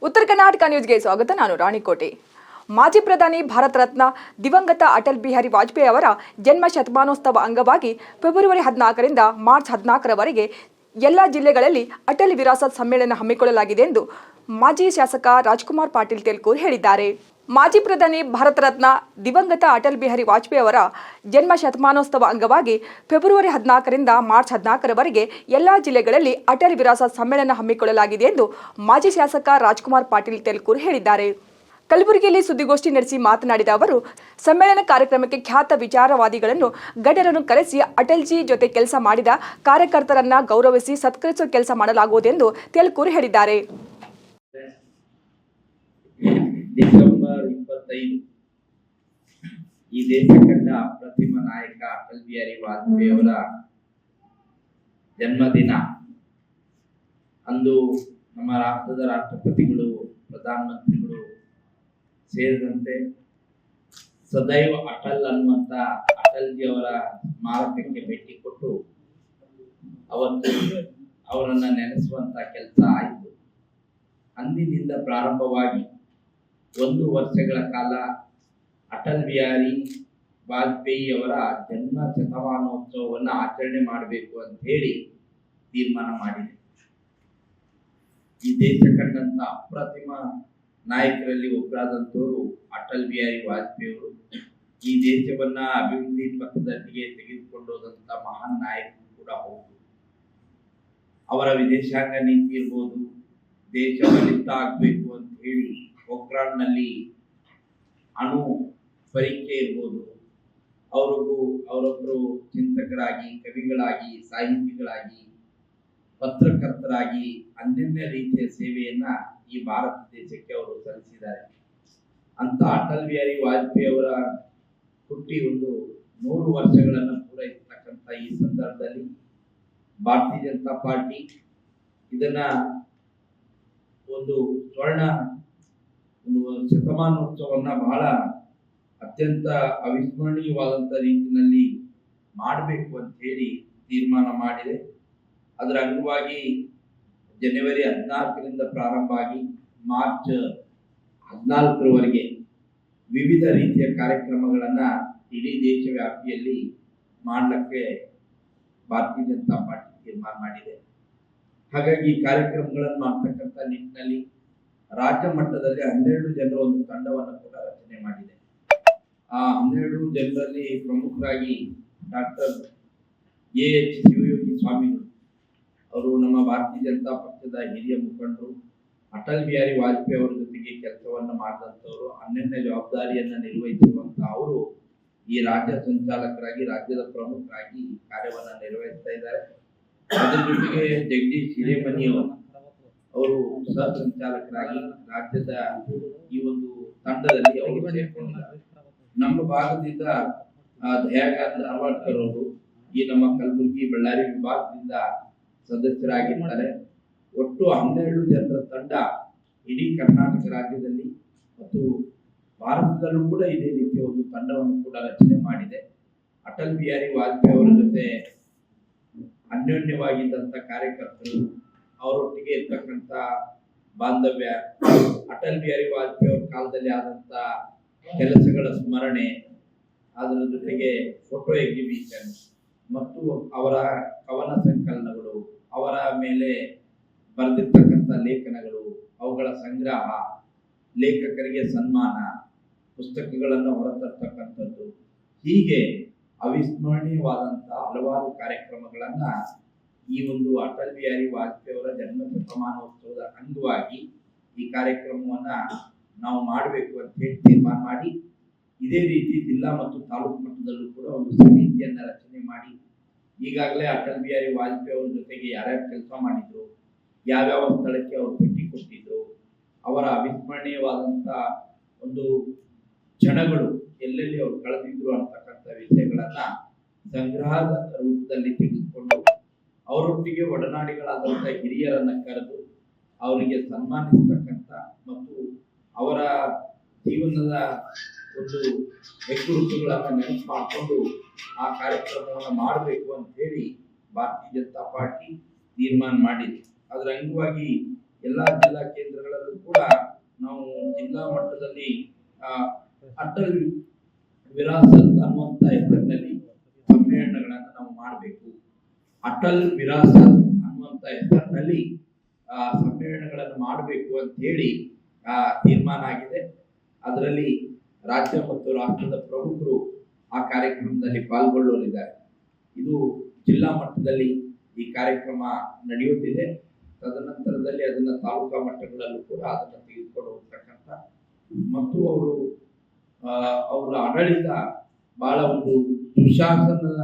ಉತ್ತರ ಕರ್ನಾಟಕ ನ್ಯೂಸ್ಗೆ ಸ್ವಾಗತ. ನಾನು ರಾಣಿಕೋಟೆ. ಮಾಜಿ ಪ್ರಧಾನಿ ಭಾರತ ರತ್ನ ದಿವಂಗತ ಅಟಲ್ ಬಿಹಾರಿ ವಾಜಪೇಯಿ ಅವರ ಜನ್ಮ ಶತಮಾನೋತ್ಸವ ಅಂಗವಾಗಿ ಫೆಬ್ರವರಿ 14ರಿಂದ ಮಾರ್ಚ್ 14ರವರೆಗೆ ಎಲ್ಲ ಜಿಲ್ಲೆಗಳಲ್ಲಿ ಅಟಲ್ ವಿರಾಸತ್ ಸಮ್ಮೇಳನ ಹಮ್ಮಿಕೊಳ್ಳಲಾಗಿದೆ ಎಂದು ಮಾಜಿ ಶಾಸಕ ರಾಜ್ಕುಮಾರ್ ಪಾಟೀಲ್ ತೆಲ್ಕೂರ್ ಹೇಳಿದ್ದಾರೆ. ಮಾಜಿ ಪ್ರಧಾನಿ ಭಾರತ ರತ್ನ ದಿವಂಗತ ಅಟಲ್ ಬಿಹಾರಿ ವಾಜಪೇಯಿ ಅವರ ಜನ್ಮ ಶತಮಾನೋತ್ಸವ ಅಂಗವಾಗಿ ಫೆಬ್ರವರಿ 14ರಿಂದ ಮಾರ್ಚ್ 14ರವರೆಗೆ ಎಲ್ಲ ಜಿಲ್ಲೆಗಳಲ್ಲಿ ಅಟಲ್ ವಿರಾಸತ್ ಸಮ್ಮೇಳನ ಹಮ್ಮಿಕೊಳ್ಳಲಾಗಿದೆ ಎಂದು ಮಾಜಿ ಶಾಸಕ ರಾಜ್ಕುಮಾರ್ ಪಾಟೀಲ್ ತೆಲ್ಕೂರ್ ಹೇಳಿದ್ದಾರೆ. ಕಲಬುರಗಿಯಲ್ಲಿ ಸುದ್ದಿಗೋಷ್ಠಿ ನಡೆಸಿ ಮಾತನಾಡಿದ ಅವರು, ಸಮ್ಮೇಳನ ಕಾರ್ಯಕ್ರಮಕ್ಕೆ ಖ್ಯಾತ ವಿಚಾರವಾದಿಗಳನ್ನು ಗಣ್ಯರನ್ನು ಕರೆಸಿ ಅಟಲ್ಜಿ ಜೊತೆ ಕೆಲಸ ಮಾಡಿದ ಕಾರ್ಯಕರ್ತರನ್ನ ಗೌರವಿಸಿ ಸತ್ಕರಿಸುವ ಕೆಲಸ ಮಾಡಲಾಗುವುದೆಂದು ತೆಲ್ಕೂರ್ ಹೇಳಿದ್ದಾರೆ. ಡಿಸೆಂಬರ್ 25 ಈ ದೇಶ ಕಂಡ ಅಪ್ರತಿಮ ನಾಯಕ ಅಟಲ್ ಬಿಹಾರಿ ವಾಜಪೇಯಿ ಅವರ ಜನ್ಮದಿನ. ಅಂದು ನಮ್ಮ ರಾಷ್ಟ್ರದ ರಾಷ್ಟ್ರಪತಿಗಳು, ಪ್ರಧಾನಮಂತ್ರಿಗಳು ಸೇರಿದಂತೆ ಸದೈವ ಅಟಲ್ ಅನ್ನುವಂತ ಅಟಲ್ಜಿ ಅವರ ಸ್ಮಾರಕಕ್ಕೆ ಭೇಟಿ ಕೊಟ್ಟು ಅವತ್ತು ಅವರನ್ನ ನೆನೆಸುವಂತ ಕೆಲಸ ಆಯಿತು. ಅಂದಿನಿಂದ ಪ್ರಾರಂಭವಾಗಿ 1 ವರ್ಷಗಳ ಕಾಲ ಅಟಲ್ ಬಿಹಾರಿ ವಾಜಪೇಯಿ ಅವರ ಜನ್ಮ ಶತಮಾನೋತ್ಸವವನ್ನು ಆಚರಣೆ ಮಾಡಬೇಕು ಅಂತ ಹೇಳಿ ತೀರ್ಮಾನ ಮಾಡಿದೆ. ಈ ದೇಶ ಕಂಡಂತ ಅಪ್ರತಿಮ ನಾಯಕರಲ್ಲಿ ಒಬ್ಬರಾದಂಥವರು ಅಟಲ್ ಬಿಹಾರಿ ವಾಜಪೇಯಿ ಅವರು. ಈ ದೇಶವನ್ನ ಅಭಿವೃದ್ಧಿ ಪಥದಲ್ಲಿಗೆ ತೆಗೆದುಕೊಂಡು ಹೋದಂತ ಮಹಾನ್ ನಾಯಕರು ಕೂಡ ಹೌದು. ಅವರ ವಿದೇಶಾಂಗ ನೀತಿ ಇರ್ಬೋದು, ದೇಶ ಬಲಿಷ್ಠ ಆಗ್ಬೇಕು ಅಂತ ಹೇಳಿ ಪೋಖ್ರಾನ್ನಲ್ಲಿ ಅಣು ಪರೀಕ್ಷೆ ಇರ್ಬೋದು, ಅವರೊಬ್ಬರು ಚಿಂತಕರಾಗಿ, ಕವಿಗಳಾಗಿ, ಸಾಹಿತಿಗಳಾಗಿ, ಪತ್ರಕರ್ತರಾಗಿ ಅನ್ಯನ್ಯ ರೀತಿಯ ಸೇವೆಯನ್ನ ಈ ಭಾರತ ದೇಶಕ್ಕೆ ಅವರು ಸಲ್ಲಿಸಿದ್ದಾರೆ. ಅಂತ ಅಟಲ್ ಬಿಹಾರಿ ವಾಜಪೇಯಿ ಅವರ ಹುಟ್ಟಿ 100 ವರ್ಷಗಳನ್ನು ಪೂರೈಸತಕ್ಕಂಥ ಈ ಸಂದರ್ಭದಲ್ಲಿ ಭಾರತೀಯ ಜನತಾ ಪಾರ್ಟಿ ಇದನ್ನ ಒಂದು ಶತಮಾನೋತ್ಸವನ್ನ ಬಹಳ ಅತ್ಯಂತ ಅವಿಸ್ಮರಣೀಯವಾದಂಥ ರೀತಿಯಲ್ಲಿ ಮಾಡಬೇಕು ಅಂತ ಹೇಳಿ ತೀರ್ಮಾನ ಮಾಡಿದೆ. ಅದರ ಅಂಗವಾಗಿ ಜನವರಿ 14ರಿಂದ ಪ್ರಾರಂಭ ಆಗಿ ಮಾರ್ಚ್ 14ರವರೆಗೆ ವಿವಿಧ ರೀತಿಯ ಕಾರ್ಯಕ್ರಮಗಳನ್ನ ಇಡೀ ದೇಶ ವ್ಯಾಪ್ತಿಯಲ್ಲಿ ಮಾಡಲಿಕ್ಕೆ ಭಾರತೀಯ ಜನತಾ ಪಾರ್ಟಿ ತೀರ್ಮಾನ ಮಾಡಿದೆ. ಹಾಗಾಗಿ ಈ ಕಾರ್ಯಕ್ರಮಗಳನ್ನು ಮಾಡ್ತಕ್ಕಂಥ ನಿಟ್ಟಿನಲ್ಲಿ ರಾಜ್ಯ ಮಟ್ಟದಲ್ಲಿ 12 ಜನರ ಒಂದು ತಂಡವನ್ನು ಕೂಡ ರಚನೆ ಮಾಡಿದೆ. ಆ 12 ಜನರಲ್ಲಿ ಪ್ರಮುಖರಾಗಿ ಡಾಕ್ಟರ್ ಎ.ಎಚ್. ಶಿವಯೋಗಿ ಸ್ವಾಮಿಗಳು ಅವರು ನಮ್ಮ ಭಾರತೀಯ ಜನತಾ ಪಕ್ಷದ ಹಿರಿಯ ಮುಖಂಡರು. ಅಟಲ್ ಬಿಹಾರಿ ವಾಜಪೇಯಿ ಅವರ ಜೊತೆಗೆ ಕೆಲಸವನ್ನ ಮಾಡಿದಂಥವರು, ಅನ್ಯನ್ಯ ಜವಾಬ್ದಾರಿಯನ್ನ ನಿರ್ವಹಿಸುವಂತ ಅವರು ಈ ರಾಜ್ಯ ಸಂಚಾಲಕರಾಗಿ, ರಾಜ್ಯದ ಪ್ರಮುಖರಾಗಿ ಕಾರ್ಯವನ್ನ ನಿರ್ವಹಿಸ್ತಾ ಇದ್ದಾರೆ. ಅದರ ಜೊತೆಗೆ ಜಗದೀಶ್ ಹಿರೇಮನಿ ಅವರು ಸಹ ಸಂಚಾಲಕರಾಗಿ ರಾಜ್ಯದ ಈ ಒಂದು ತಂಡದಲ್ಲಿ ಅವರು ಸೇರ್ಕೊಂಡಿದ್ದಾರೆ. ನಮ್ಮ ಭಾಗದಿಂದ ದಯಾಕಾಂತ್ ಧಾರವಾಡ್ಕರ್ ಅವರು ಈ ನಮ್ಮ ಕಲಬುರಗಿ, ಬಳ್ಳಾರಿ ವಿಭಾಗದಿಂದ ಸದಸ್ಯರಾಗಿದ್ದಾರೆ. ಒಟ್ಟು 12 ಜನರ ತಂಡ ಇಡೀ ಕರ್ನಾಟಕ ರಾಜ್ಯದಲ್ಲಿ ಮತ್ತು ಭಾರತದಲ್ಲೂ ಕೂಡ ಇದೇ ರೀತಿಯ ಒಂದು ತಂಡವನ್ನು ಕೂಡ ರಚನೆ ಮಾಡಿದೆ. ಅಟಲ್ ಬಿಹಾರಿ ವಾಜಪೇಯಿ ಅವರ ಜೊತೆ ಅನ್ಯೋನ್ಯವಾಗಿದ್ದಂಥ ಕಾರ್ಯಕರ್ತರು, ಅವರೊಟ್ಟಿಗೆ ಇರ್ತಕ್ಕಂಥ ಬಾಂಧವ್ಯ, ಅಟಲ್ ಬಿಹಾರಿ ವಾಜಪೇಯಿ ಅವರ ಕಾಲದಲ್ಲಿ ಆದಂತ ಕೆಲಸಗಳ ಸ್ಮರಣೆ, ಅದರ ಜೊತೆಗೆ ಫೋಟೋ ಎಕ್ಸಿಬಿಷನ್ ಮತ್ತು ಅವರ ಕವನ ಸಂಕಲನಗಳು, ಅವರ ಮೇಲೆ ಬರೆದಿರ್ತಕ್ಕಂಥ ಲೇಖನಗಳು, ಅವುಗಳ ಸಂಗ್ರಹ, ಲೇಖಕರಿಗೆ ಸನ್ಮಾನ, ಪುಸ್ತಕಗಳನ್ನು ಹೊರತರ್ತಕ್ಕಂಥದ್ದು, ಹೀಗೆ ಅವಿಸ್ಮರಣೀಯವಾದಂಥ ಹಲವಾರು ಕಾರ್ಯಕ್ರಮಗಳನ್ನ ಈ ಒಂದು ಅಟಲ್ ಬಿಹಾರಿ ವಾಜಪೇಯಿ ಅವರ ಜನ್ಮ ಶತಮಾನೋತ್ಸವದ ಅಂಗವಾಗಿ ಈ ಕಾರ್ಯಕ್ರಮವನ್ನ ನಾವು ಮಾಡಬೇಕು ಅಂತ ಹೇಳಿ ತೀರ್ಮಾನ ಮಾಡಿ, ಇದೇ ರೀತಿ ಜಿಲ್ಲಾ ಮತ್ತು ತಾಲೂಕು ಮಟ್ಟದಲ್ಲೂ ಕೂಡ ಒಂದು ಸಮಿತಿಯನ್ನ ರಚನೆ ಮಾಡಿ ಈಗಾಗಲೇ ಅಟಲ್ ಬಿಹಾರಿ ವಾಜಪೇಯಿ ಅವರ ಜೊತೆಗೆ ಯಾರ್ಯಾರು ಕೆಲಸ ಮಾಡಿದ್ರು, ಯಾವ್ಯಾವ ಸ್ಥಳಕ್ಕೆ ಅವರು ಭೇಟಿ ಕೊಟ್ಟಿದ್ರು, ಅವರ ಅವಿಸ್ಮರಣೀಯವಾದಂಥ ಒಂದು ಕ್ಷಣಗಳು ಎಲ್ಲೆಲ್ಲಿ ಅವರು ಕಳೆದಿದ್ರು ಅಂತಕ್ಕಂಥ ವಿಷಯಗಳನ್ನ ಸಂಗ್ರಹದ ರೂಪದಲ್ಲಿ ತೆಗೆದುಕೊಂಡು ಅವರೊಟ್ಟಿಗೆ ಒಡನಾಡಿಗಳಾದಂಥ ಹಿರಿಯರನ್ನ ಕರೆದು ಅವರಿಗೆ ಸನ್ಮಾನಿಸ್ತಕ್ಕಂಥ ಮತ್ತು ಅವರ ಜೀವನದ ಒಂದು ಹೆಗ್ಗುರುತುಗಳನ್ನು ನೆನಪು ಮಾಡಿಕೊಂಡು ಆ ಕಾರ್ಯಕ್ರಮವನ್ನು ಮಾಡಬೇಕು ಅಂತ ಹೇಳಿ ಭಾರತೀಯ ಜನತಾ ಪಾರ್ಟಿ ತೀರ್ಮಾನ ಮಾಡಿದೆ. ಅದರ ಅಂಗವಾಗಿ ಎಲ್ಲ ಜಿಲ್ಲಾ ಕೇಂದ್ರಗಳಲ್ಲೂ ಕೂಡ ನಾವು ಜಿಲ್ಲಾ ಮಟ್ಟದಲ್ಲಿ ಅಟಲ್ ವಿರಾಸತ್ ಅನ್ನುವಂತ ಹೆಸರಿನಲ್ಲಿ ಸಮ್ಮೇಳನಗಳನ್ನು ನಾವು ಮಾಡಬೇಕು. ಅಟಲ್ ವಿರಾಸತ್ ಅನ್ನುವಂತ ಹೆಸರಿನಲ್ಲಿ ಸಮ್ಮೇಳನಗಳನ್ನು ಮಾಡಬೇಕು ಅಂತ ಹೇಳಿ ತೀರ್ಮಾನ ಆಗಿದೆ. ಅದರಲ್ಲಿ ರಾಜ್ಯ ಮತ್ತು ರಾಷ್ಟ್ರದ ಪ್ರಮುಖರು ಆ ಕಾರ್ಯಕ್ರಮದಲ್ಲಿ ಪಾಲ್ಗೊಳ್ಳಲಿದ್ದಾರೆ. ಇದು ಜಿಲ್ಲಾ ಮಟ್ಟದಲ್ಲಿ ಈ ಕಾರ್ಯಕ್ರಮ ನಡೆಯುತ್ತಿದೆ. ತದನಂತರದಲ್ಲಿ ಅದನ್ನ ತಾಲೂಕಾ ಮಟ್ಟಗಳಲ್ಲೂ ಕೂಡ ಅದನ್ನು ತೆಗೆದುಕೊಂಡು ಹೋಗ್ತಕ್ಕಂಥ ಮತ್ತು ಅವರ ಆಡಳಿತ ಬಹಳ ಒಂದು ಸುಶಾಸನದ